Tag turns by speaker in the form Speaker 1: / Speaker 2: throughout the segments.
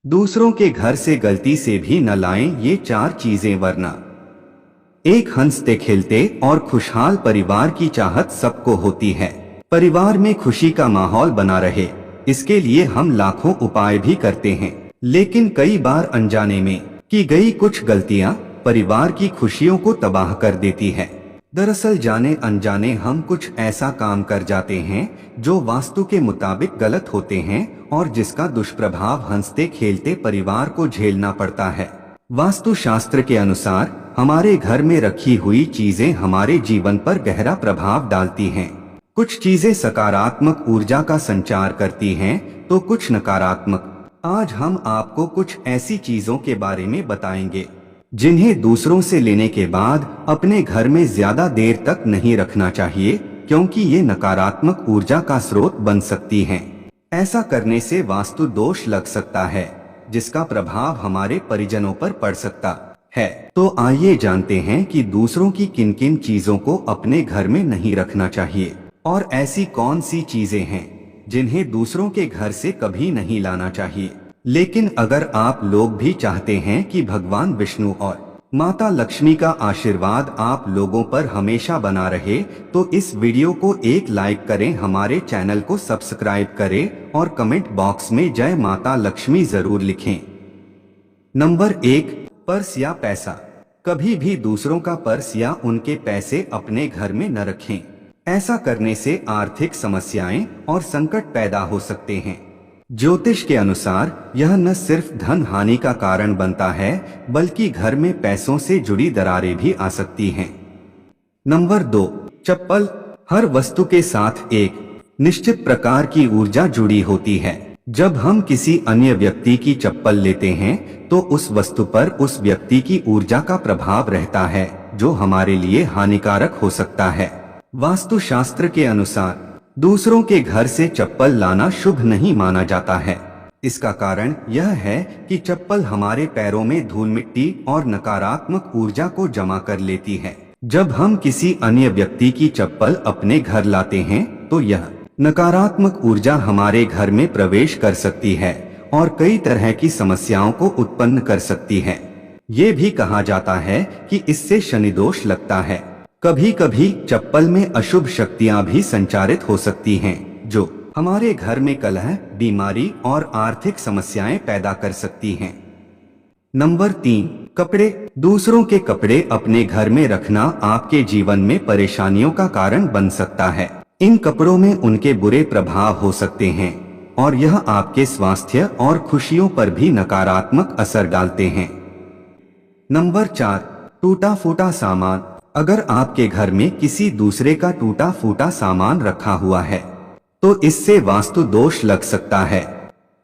Speaker 1: दूसरों के घर से गलती से भी न लाएं ये चार चीजें, वरना एक हंसते खेलते और खुशहाल परिवार की चाहत सबको होती है। परिवार में खुशी का माहौल बना रहे, इसके लिए हम लाखों उपाय भी करते हैं, लेकिन कई बार अनजाने में की गई कुछ गलतियां परिवार की खुशियों को तबाह कर देती है। दरअसल जाने अनजाने हम कुछ ऐसा काम कर जाते हैं जो वास्तु के मुताबिक गलत होते हैं और जिसका दुष्प्रभाव हंसते खेलते परिवार को झेलना पड़ता है। वास्तु शास्त्र के अनुसार हमारे घर में रखी हुई चीजें हमारे जीवन पर गहरा प्रभाव डालती हैं। कुछ चीजें सकारात्मक ऊर्जा का संचार करती हैं तो कुछ नकारात्मक। आज हम आपको कुछ ऐसी चीजों के बारे में बताएंगे जिन्हें दूसरों से लेने के बाद अपने घर में ज्यादा देर तक नहीं रखना चाहिए, क्योंकि ये नकारात्मक ऊर्जा का स्रोत बन सकती हैं। ऐसा करने से वास्तु दोष लग सकता है, जिसका प्रभाव हमारे परिजनों पर पड़ सकता है। तो आइए जानते हैं कि दूसरों की किन किन चीजों को अपने घर में नहीं रखना चाहिए और ऐसी कौन सी चीजें हैं जिन्हें दूसरों के घर से कभी नहीं लाना चाहिए। लेकिन अगर आप लोग भी चाहते हैं कि भगवान विष्णु और माता लक्ष्मी का आशीर्वाद आप लोगों पर हमेशा बना रहे, तो इस वीडियो को एक लाइक करें, हमारे चैनल को सब्सक्राइब करें और कमेंट बॉक्स में जय माता लक्ष्मी जरूर लिखें। नंबर 1, पर्स या पैसा। कभी भी दूसरों का पर्स या उनके पैसे अपने घर में न रखें। ऐसा करने से आर्थिक समस्याएं और संकट पैदा हो सकते हैं। ज्योतिष के अनुसार यह न सिर्फ धन हानि का कारण बनता है, बल्कि घर में पैसों से जुड़ी दरारें भी आ सकती हैं। नंबर 2, चप्पल। हर वस्तु के साथ एक निश्चित प्रकार की ऊर्जा जुड़ी होती है। जब हम किसी अन्य व्यक्ति की चप्पल लेते हैं तो उस वस्तु पर उस व्यक्ति की ऊर्जा का प्रभाव रहता है, जो हमारे लिए हानिकारक हो सकता है। वास्तु शास्त्र के अनुसार दूसरों के घर से चप्पल लाना शुभ नहीं माना जाता है। इसका कारण यह है कि चप्पल हमारे पैरों में धूल मिट्टी और नकारात्मक ऊर्जा को जमा कर लेती है। जब हम किसी अन्य व्यक्ति की चप्पल अपने घर लाते हैं तो यह नकारात्मक ऊर्जा हमारे घर में प्रवेश कर सकती है और कई तरह की समस्याओं को उत्पन्न कर सकती है। ये भी कहा जाता है कि इससे शनि दोष लगता है। कभी कभी चप्पल में अशुभ शक्तियां भी संचारित हो सकती हैं, जो हमारे घर में कलह, बीमारी और आर्थिक समस्याएं पैदा कर सकती हैं। नंबर 3, कपड़े। दूसरों के कपड़े अपने घर में रखना आपके जीवन में परेशानियों का कारण बन सकता है। इन कपड़ों में उनके बुरे प्रभाव हो सकते हैं और यह आपके स्वास्थ्य और खुशियों पर भी नकारात्मक असर डालते हैं। नंबर 4, टूटा फूटा सामान। अगर आपके घर में किसी दूसरे का टूटा फूटा सामान रखा हुआ है तो इससे वास्तु दोष लग सकता है।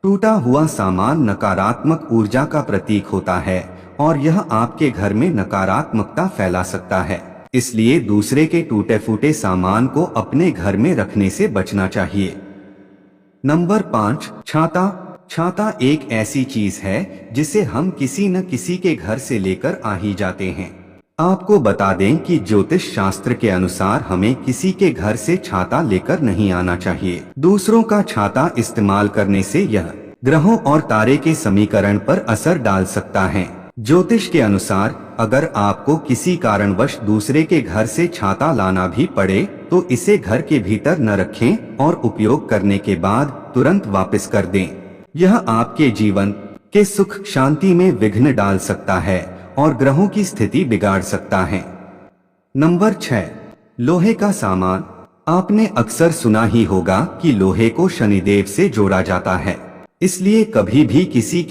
Speaker 1: टूटा हुआ सामान नकारात्मक ऊर्जा का प्रतीक होता है और यह आपके घर में नकारात्मकता फैला सकता है। इसलिए दूसरे के टूटे फूटे सामान को अपने घर में रखने से बचना चाहिए। नंबर 5, छाता। छाता एक ऐसी चीज है जिसे हम किसी न किसी के घर से लेकर आ ही जाते हैं। आपको बता दें कि ज्योतिष शास्त्र के अनुसार हमें किसी के घर से छाता लेकर नहीं आना चाहिए। दूसरों का छाता इस्तेमाल करने से यह ग्रहों और तारे के समीकरण पर असर डाल सकता है। ज्योतिष के अनुसार अगर आपको किसी कारणवश दूसरे के घर से छाता लाना भी पड़े तो इसे घर के भीतर न रखें और उपयोग करने के बाद तुरंत वापस कर दें। यह आपके जीवन के सुख शांति में विघ्न डाल सकता है और ग्रहों की स्थिति बिगाड़ सकता है। नंबर 6, लोहे का सामान। आपने अक्सर सुना ही होगा कि लोहे को शनिदेव से जोड़ा जाता है, इसलिए कभी भी किसी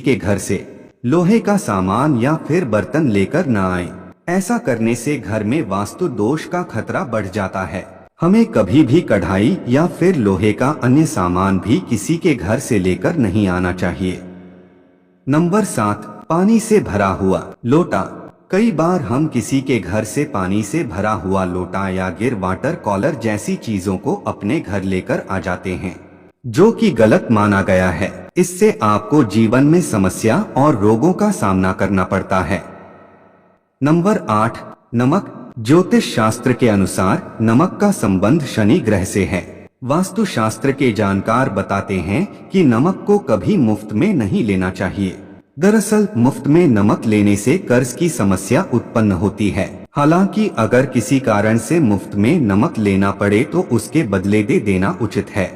Speaker 1: के घर से लोहे का सामान या फिर बर्तन लेकर न आए। ऐसा करने से घर में वास्तु दोष का खतरा बढ़ जाता है। हमें कभी भी कढ़ाई या फिर लोहे का अन्य सामान भी किसी के घर से लेकर नहीं आना चाहिए। नंबर 7, पानी से भरा हुआ लोटा। कई बार हम किसी के घर से पानी से भरा हुआ लोटा या गिर वाटर कॉलर जैसी चीजों को अपने घर लेकर आ जाते हैं, जो कि गलत माना गया है। इससे आपको जीवन में समस्या और रोगों का सामना करना पड़ता है। नंबर 8, नमक। ज्योतिष शास्त्र के अनुसार नमक का संबंध शनि ग्रह से है। वास्तुशास्त्र के जानकार बताते हैं कि नमक को कभी मुफ्त में नहीं लेना चाहिए। दरअसल मुफ्त में नमक लेने से कर्ज की समस्या उत्पन्न होती है। हालांकि अगर किसी कारण से मुफ्त में नमक लेना पड़े तो उसके बदले दे देना उचित है।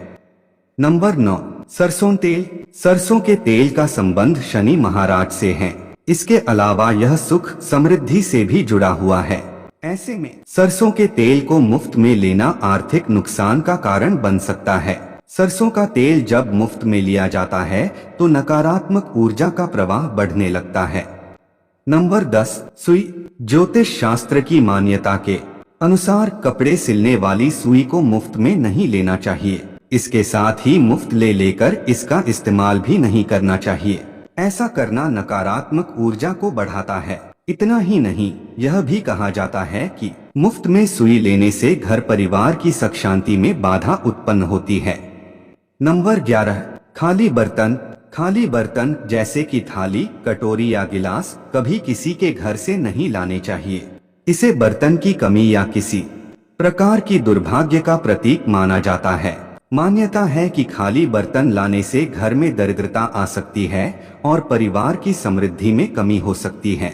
Speaker 1: नंबर 9, सरसों तेल। सरसों के तेल का संबंध शनि महाराज से है। इसके अलावा यह सुख समृद्धि से भी जुड़ा हुआ है। ऐसे में सरसों के तेल को मुफ्त में लेना आर्थिक नुकसान का कारण बन सकता है। सरसों का तेल जब मुफ्त में लिया जाता है तो नकारात्मक ऊर्जा का प्रवाह बढ़ने लगता है। नंबर 10, सुई। ज्योतिष शास्त्र की मान्यता के अनुसार कपड़े सिलने वाली सुई को मुफ्त में नहीं लेना चाहिए। इसके साथ ही मुफ्त ले लेकर इसका इस्तेमाल भी नहीं करना चाहिए। ऐसा करना नकारात्मक ऊर्जा को बढ़ाता है। इतना ही नहीं, यह भी कहा जाता है कि मुफ्त में सुई लेने से घर परिवार की सुख शांति में बाधा उत्पन्न होती है। नंबर 11, खाली बर्तन। खाली बर्तन जैसे कि थाली, कटोरी या गिलास कभी किसी के घर से नहीं लाने चाहिए। इसे बर्तन की कमी या किसी प्रकार की दुर्भाग्य का प्रतीक माना जाता है। मान्यता है कि खाली बर्तन लाने से घर में दरिद्रता आ सकती है और परिवार की समृद्धि में कमी हो सकती है।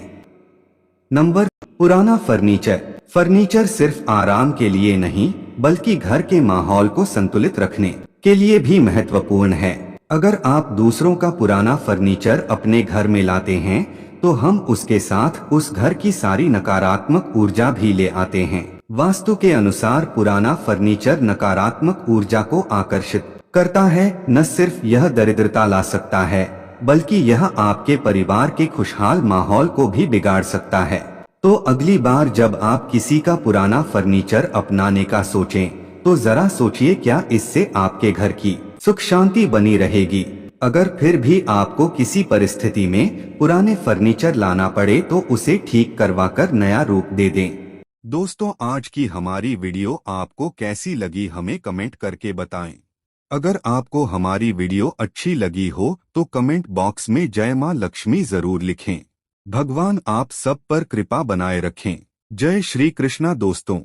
Speaker 1: नंबर, पुराना फर्नीचर। फर्नीचर सिर्फ आराम के लिए नहीं बल्कि घर के माहौल को संतुलित रखने के लिए भी महत्वपूर्ण है। अगर आप दूसरों का पुराना फर्नीचर अपने घर में लाते हैं तो हम उसके साथ उस घर की सारी नकारात्मक ऊर्जा भी ले आते हैं। वास्तु के अनुसार पुराना फर्नीचर नकारात्मक ऊर्जा को आकर्षित करता है। न सिर्फ यह दरिद्रता ला सकता है बल्कि यह आपके परिवार के खुशहाल माहौल को भी बिगाड़ सकता है। तो अगली बार जब आप किसी का पुराना फर्नीचर अपनाने का सोचें तो जरा सोचिए, क्या इससे आपके घर की सुख शांति बनी रहेगी। अगर फिर भी आपको किसी परिस्थिति में पुराने फर्नीचर लाना पड़े तो उसे ठीक करवाकर नया रूप दे दें। दोस्तों, आज की हमारी वीडियो आपको कैसी लगी हमें कमेंट करके बताएं। अगर आपको हमारी वीडियो अच्छी लगी हो तो कमेंट बॉक्स में जय मां लक्ष्मी जरूर लिखें। भगवान आप सब पर कृपा बनाए रखें। जय श्री कृष्णा दोस्तों।